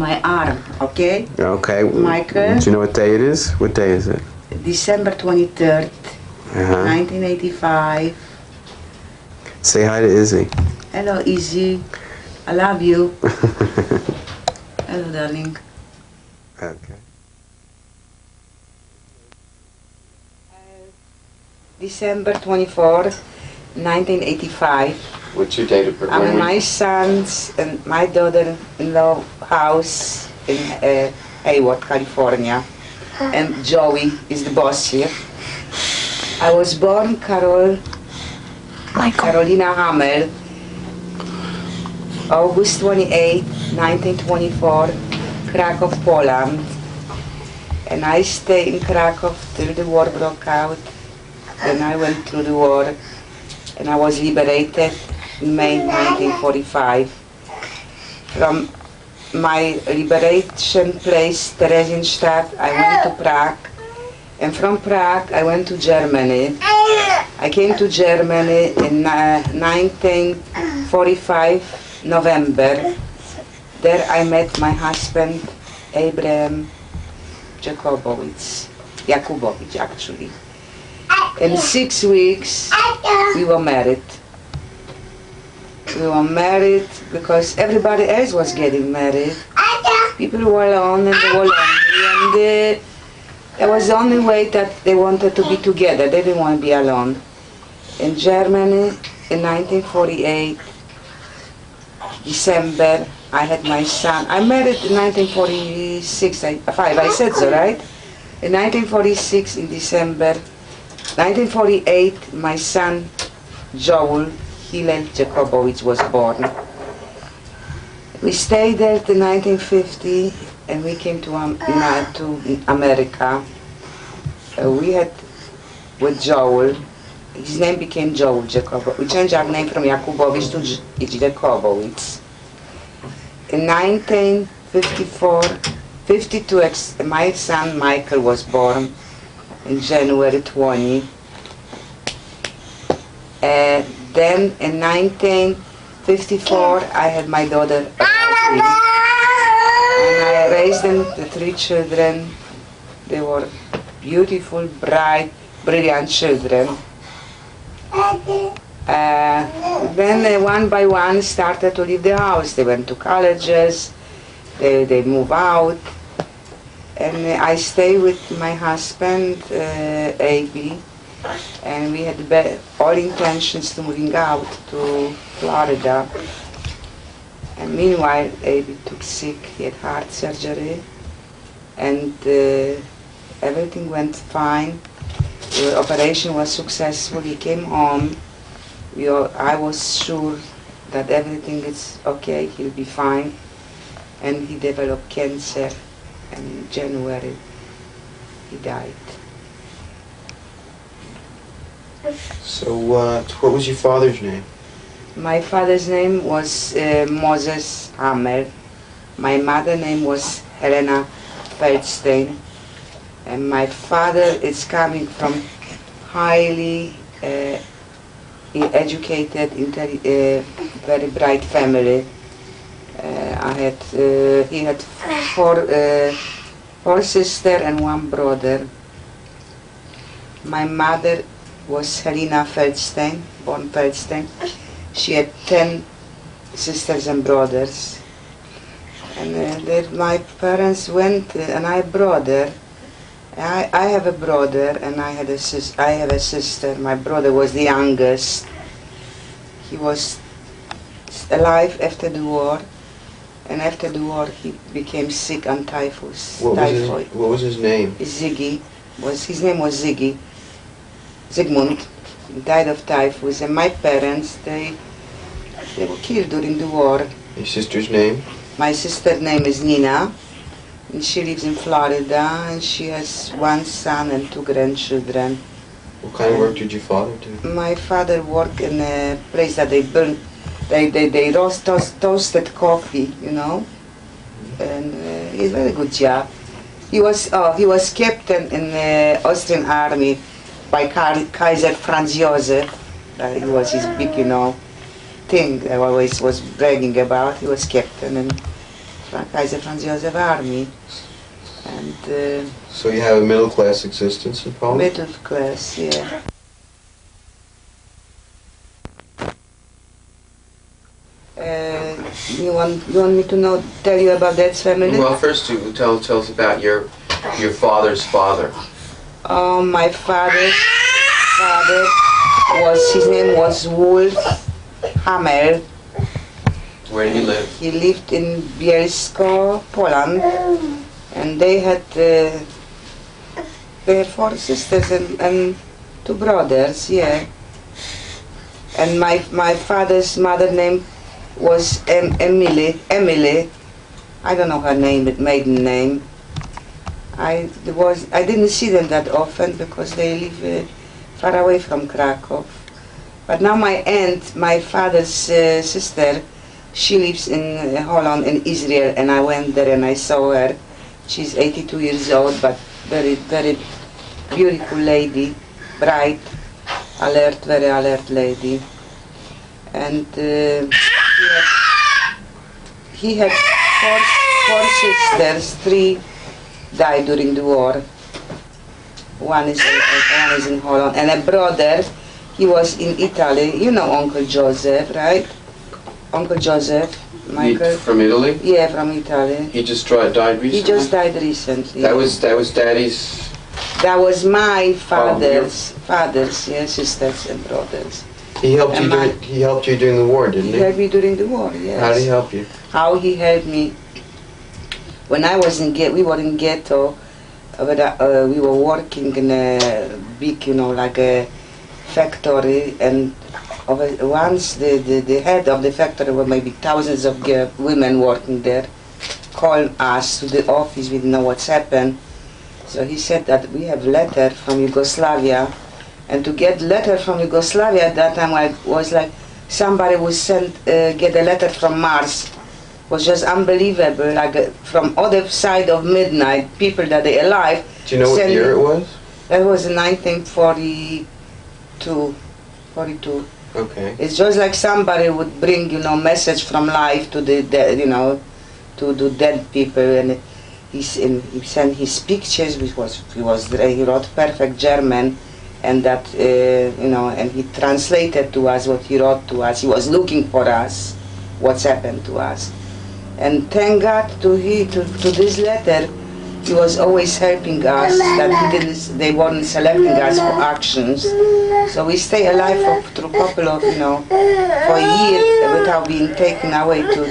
my arm, okay? Okay. Michael? Do you know what day it is? What day is it? December 23rd, 1985. Say hi to Izzy. Hello, Izzy. I love you. Hello, darling. Okay. December 24th, 1985. What's your date of birth? I'm at my son's and my daughter-in-law house in Hayward, California. And Joey is the boss here. I was born Carolina Hamel, August 28, 1924, Krakow, Poland. And I stayed in Krakow till the war broke out. Then I went through the war and I was liberated in May 1945. From my liberation place, Theresienstadt, I went to Prague. And from Prague, I went to Germany. I came to Germany in 1945, November. There I met my husband, Abraham Jacobowitz, actually. In 6 weeks, we were married. We were married because everybody else was getting married. People were alone and they were lonely, and it was the only way that they wanted to be together. They didn't want to be alone. In Germany, in 1948, December, I had my son. I married in 1946, I said so, right? In 1946, in December, 1948, my son, Joel Hillel Jacobowitz, was born. We stayed there till 1950, and we came to America. We had, with Joel, his name became Joel Jacobowitz. We changed our name from Jacobowitz to Jacobowitz. In 1952, my son Michael was born in January 20. Then in 1954, I had my daughter, and I raised them, the 3 children. They were beautiful, bright, brilliant children. Then they one by one started to leave the house. They went to colleges, they moved out, and I stayed with my husband, A.B., and we had all intentions to moving out to Florida. And meanwhile, A.B. took sick. He had heart surgery, and everything went fine. The operation was successful. He came home. I was sure that everything is okay, he'll be fine. And he developed cancer, and in January he died. So what was your father's name? My father's name was Moses Hamel. My mother's name was Helena Feldstein. And my father is coming from highly educated, very bright family. He had four sisters and 1 brother. My mother was Helena Feldstein, born Feldstein. She had 10 sisters and brothers. And my parents went, and I have brother. I have a brother, and I have a sister. My brother was the youngest. He was alive after the war, and after the war he became sick on typhoid. What was his name? Ziggy. His name was Ziggy. Zygmunt. He died of typhus, and my parents, they were killed during the war. Your sister's name? My sister's name is Nina. And she lives in Florida, and she has 1 son and 2 grandchildren. What kind of work did your father do? My father worked in a place that they toasted coffee, you know, and it's a very good job. He was captain in the Austrian army by Kaiser Franz Josef. It was his big, thing I always was bragging about. He was captain, and Kaiser Franz Joseph Army. And So you have a middle-class existence in Poland? middle class, yeah. You want me to tell you about that family? Well, first you tell us about your father's father. My father's father his name was Wolf Hammer. Where did he live? He lived in Bielsko, Poland, and they had 4 sisters and 2 brothers, yeah. And my father's mother name was Emily. I don't know her maiden name. I didn't see them that often because they live far away from Krakow. But now my aunt, my father's sister, she lives in Holland, in Israel, and I went there and I saw her. She's 82 years old, but very, very beautiful lady, bright, alert, very alert lady. And he had 4 sisters, 3 died during the war. One is in Holland, and a brother. He was in Italy. You know Uncle Joseph, right? Uncle Joseph, Michael. From Italy? Yeah, from Italy. He just died recently? He just died recently. That was Daddy's... That was my father's sisters and brothers. He helped you during the war, didn't he? He helped me during the war, yes. How did he help you? How he helped me. When I was we were in ghetto, we were working in a big, like a factory, and once the head of the factory, were maybe thousands of women working there, called us to the office. We didn't know what's happened. So he said that we have letter from Yugoslavia, and to get letter from Yugoslavia at that time was like somebody would get a letter from Mars. Was just unbelievable, like from other side of midnight, people that they alive. Do you know what year it was? That was in 1942. Okay. It's just like somebody would bring, message from life to the to the dead people, and he sent his pictures, he wrote perfect German, and that and he translated to us what he wrote to us. He was looking for us, what's happened to us. And thank God to this letter, he was always helping us, that they weren't selecting us for actions. So we stay alive through a couple of, for a year without being taken away to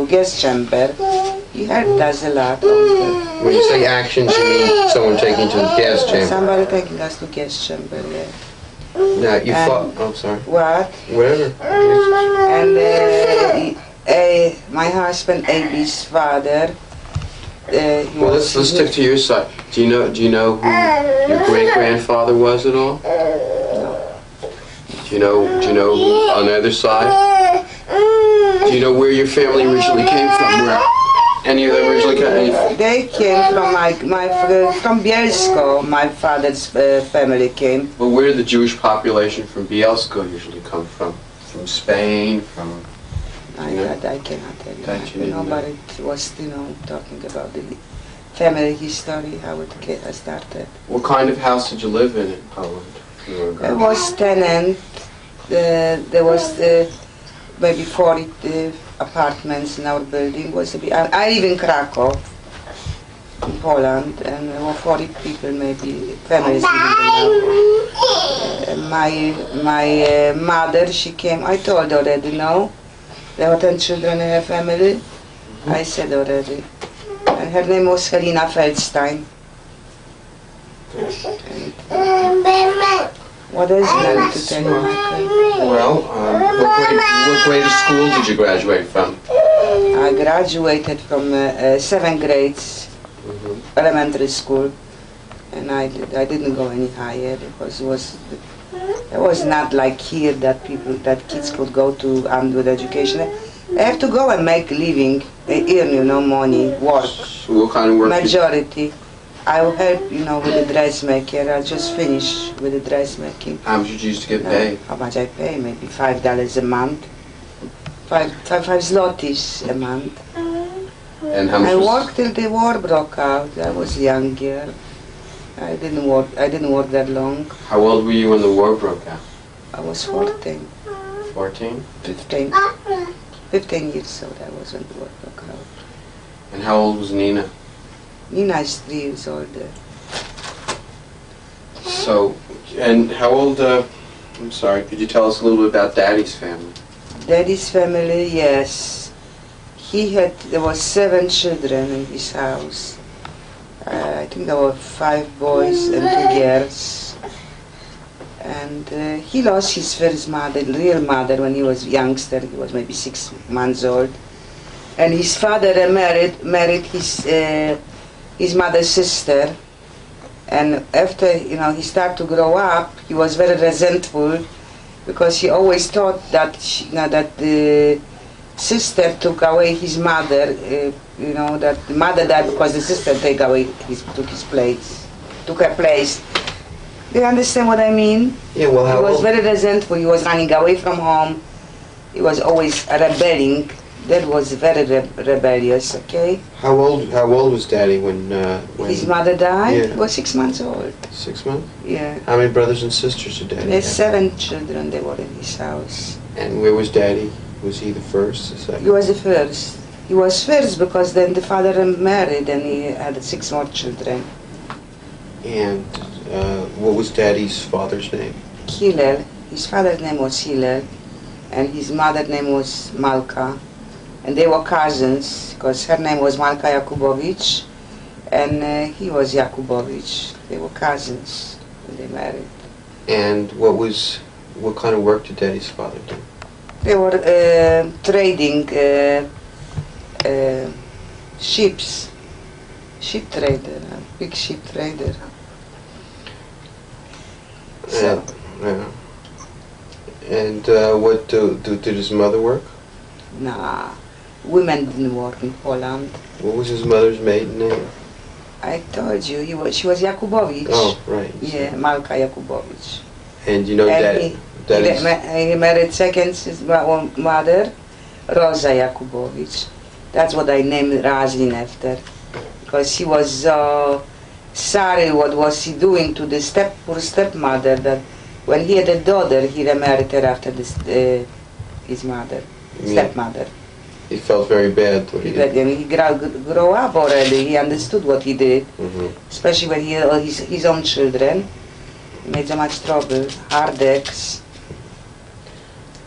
gas chamber. He helped us a lot. When you say actions, you mean someone taking you to the gas chamber? Somebody taking us to gas chamber, yeah. Now, you fought... Oh, sorry. What? Whatever. And my husband, Abby's father, well, let's stick to your side. Do you know who your great-grandfather was at all? No. Do you know who on the other side? Do you know where your family originally came from? Where any of them originally came? They came from from Bielsko. My father's family came. Well, where did the Jewish population from Bielsko usually come from? From Spain? From? I cannot tell you. That you didn't But it was, talking about the family history, how it started. What kind of house did you live in Poland? There was tenant. There was maybe 40 apartments in our building. I live in Krakow, in Poland, and there were 40 people, maybe families living in my mother, she came. I told already, no. There were 10 children in her family. I said already. And her name was Helena Feldstein. What else do you have to tell you, Michael? Well, what grade of school did you graduate from? I graduated from 7th grades, elementary school, and I didn't go any higher because it was not like here that kids could go to with education. They have to go and make a living, earn money, work. So what kind of work? Majority. I will help, with the dressmaker. I'll just finish with the dressmaking. How much did you used to get paid? How much I pay? Maybe $5 a month. five zlotys a month. And how much I was... worked till the war broke out. I was young girl. I didn't work that long. How old were you when the war broke out? I was 14. 14? 15 years old I was when the war broke out. And how old was Nina? Nina is 3 years older. So, and how old, I'm sorry, could you tell us a little bit about Daddy's family? Daddy's family, yes. There was 7 children in his house. I think there were 5 boys and 2 girls. And he lost his first mother, real mother, when he was youngster. He was maybe 6 months old. And his father married his mother's sister. And after he started to grow up, he was very resentful because he always thought that that the sister took away his mother. That the mother died because the sister took her place. Do you understand what I mean? Yeah, well, how He was old? very resentful. He was running away from home. He was always rebelling. That was very rebellious. Okay. How old was Daddy when His mother died. Yeah. He was 6 months old. 6 months? Yeah. How many brothers and sisters did Daddy There's have? 7 children. They were in his house. And where was Daddy? Was he the first, the second? He was the first. He was first because then the father married and he had 6 more children. And what was Daddy's father's name? Hillel. His father's name was Hillel, and his mother's name was Malka. And they were cousins because her name was Malka Jacobowitz, and he was Jacobowitz. They were cousins when they married. And what kind of work did Daddy's father do? They were trading ships. Ship trader, a big ship trader. So, Yeah. And what did his mother work? nah, women didn't work in Poland. What was his mother's maiden name? I told you, she was Jacobowicz. Oh, right. Yeah, Malka Jacobowicz. And you know And he married second his mother, Rosa Jacobowicz. That's what I named Razin after. Because he was sorry what was he doing to the poor stepmother, that when he had a daughter, he remarried her after his mother, stepmother. He felt very bad. What he did. He grew up already, he understood what he did, especially when he had all his own children. He made so much trouble, heartaches.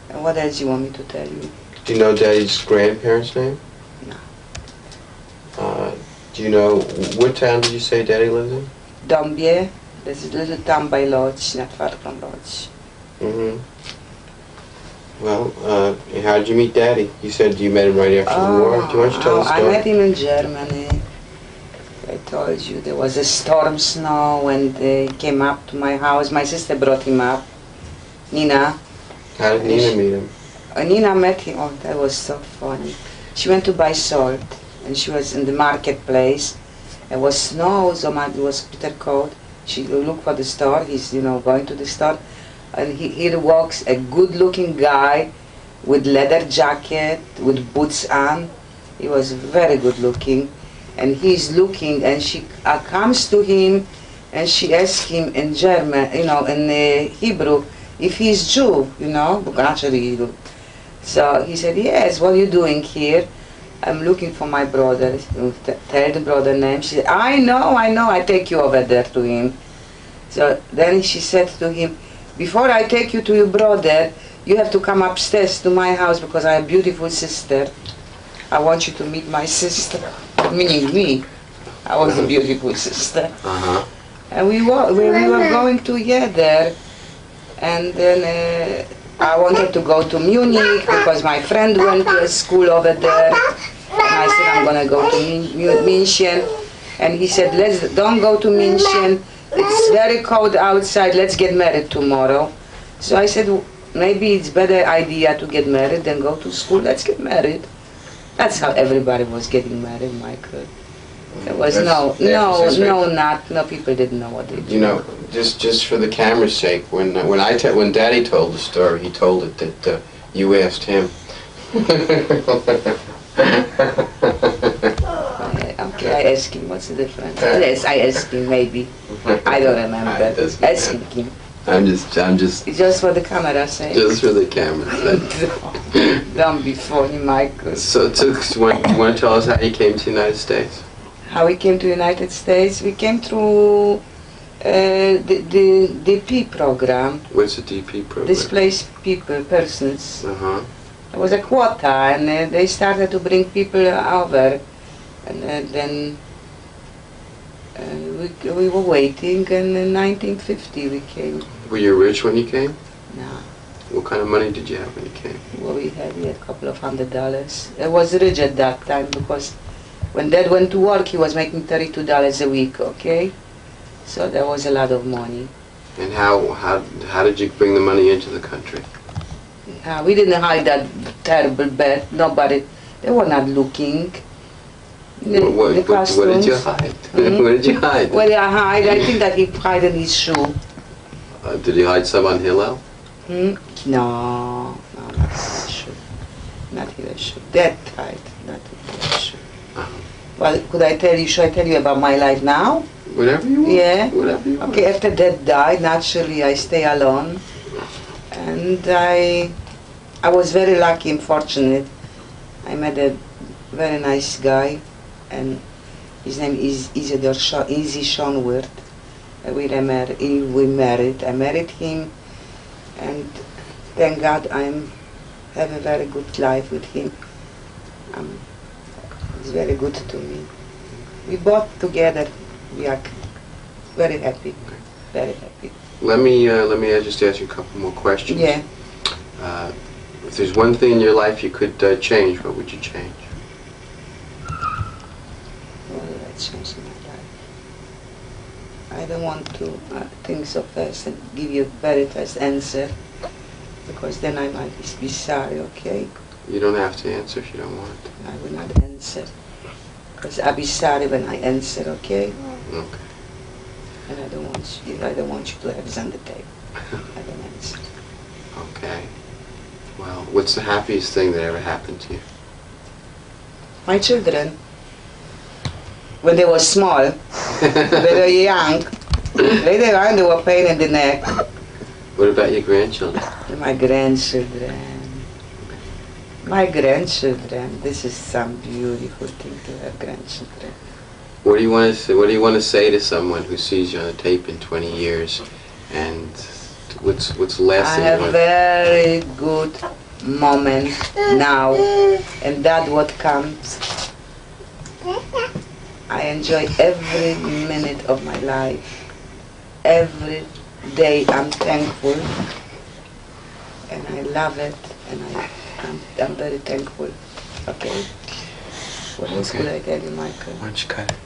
And what else you want me to tell you? Do you know Daddy's grandparents' name? No. Do you know, what town did you say Daddy lives in? Dąbie, this is a little town by Lodz, not far from Lodz. Well, how did you meet Daddy? You said you met him right after the war. Do you want to tell the I story? met him in Germany. I told you there was a storm snow when they came up to my house. My sister brought him up, Nina. How did Nina meet him? Nina met him, oh that was so funny. She went to buy salt and she was in the marketplace. There was snow, so much, it was bitter cold. She looked for the store, he's going to the store. And here walks a good-looking guy with leather jacket, with boots on. He was very good-looking, and he's looking, and she comes to him, and she asks him in German, in Hebrew, if he's Jew, actually. So he said, yes. What are you doing here? I'm looking for my brother. Tell the brother name. She said, I know. I take you over there to him. So then she said to him, before I take you to your brother, you have to come upstairs to my house because I have a beautiful sister. I want you to meet my sister, meaning me. I was a beautiful sister. And we were going together, and then I wanted to go to Munich because my friend went to a school over there. And I said, I'm going to go to München. And he said, don't go to München. It's very cold outside, let's get married tomorrow. So I said, maybe it's better idea to get married than go to school, let's get married. That's how everybody was getting married, Michael. There was no, people didn't know what they did. Just for the camera's sake, when Daddy told the story, he told it that you asked him. Okay, I ask him what's the difference. Yes, I ask him maybe. I don't remember. It doesn't Ask matter. him. I'm just It's just for the camera sake. for the camera. Don't be funny, Michael. So, do you want to tell us how you came to the United States? How we came to United States? We came through the DP program. What's the DP program? Displaced people, persons. Uh-huh. There was a quota, and they started to bring people over, and then we were waiting, and in 1950 we came. Were you rich when you came? No, What kind of money did you have when you came? well, we had a couple of $100. I was rich at that time because when Dad went to work, he was making $32 a week. Okay, so there was a lot of money. And how did you bring the money into the country? We didn't hide that terrible bed. Nobody, they were not looking. What did you customs. hide? Hmm? What did you hide? Well, I think that he hid in his shoe. Did you hide some on Hillel? Hmm? No, not his shoe. Not his shoe. That tight, not his shoe. Well, should I tell you about my life now? Whatever you want. Yeah. Whatever you want. Okay, after Dad died, naturally I stay alone. And I was very lucky and fortunate. I met a very nice guy, and his name is Izzy Schoenwirth. We married. I married him, and thank God I have a very good life with him. He's very good to me. We both together, we are very happy, very happy. Let me just ask you a couple more questions. Yeah. If there's one thing in your life you could change, what would you change? What did I change in my life? I don't want to think so fast and give you a very fast answer, because then I might be sorry, okay? You don't have to answer if you don't want. I will not answer, because I'll be sorry when I answer, okay? Okay. And I don't want you to have it on the tape. I don't answer. Okay. Well, what's the happiest thing that ever happened to you? My children, when they were small, they were young, they were pain in the neck. What about your grandchildren? My grandchildren, this is some beautiful thing to have grandchildren. What do you want to say? What do you want to say to someone who sees you on a tape in 20 years? And what's the last I thing you have want? very good moment now, and that what comes. I enjoy every minute of my life. Every day I'm thankful, and I love it, and I'm very thankful. Okay. What else could I tell you, Michael? Why don't you cut it?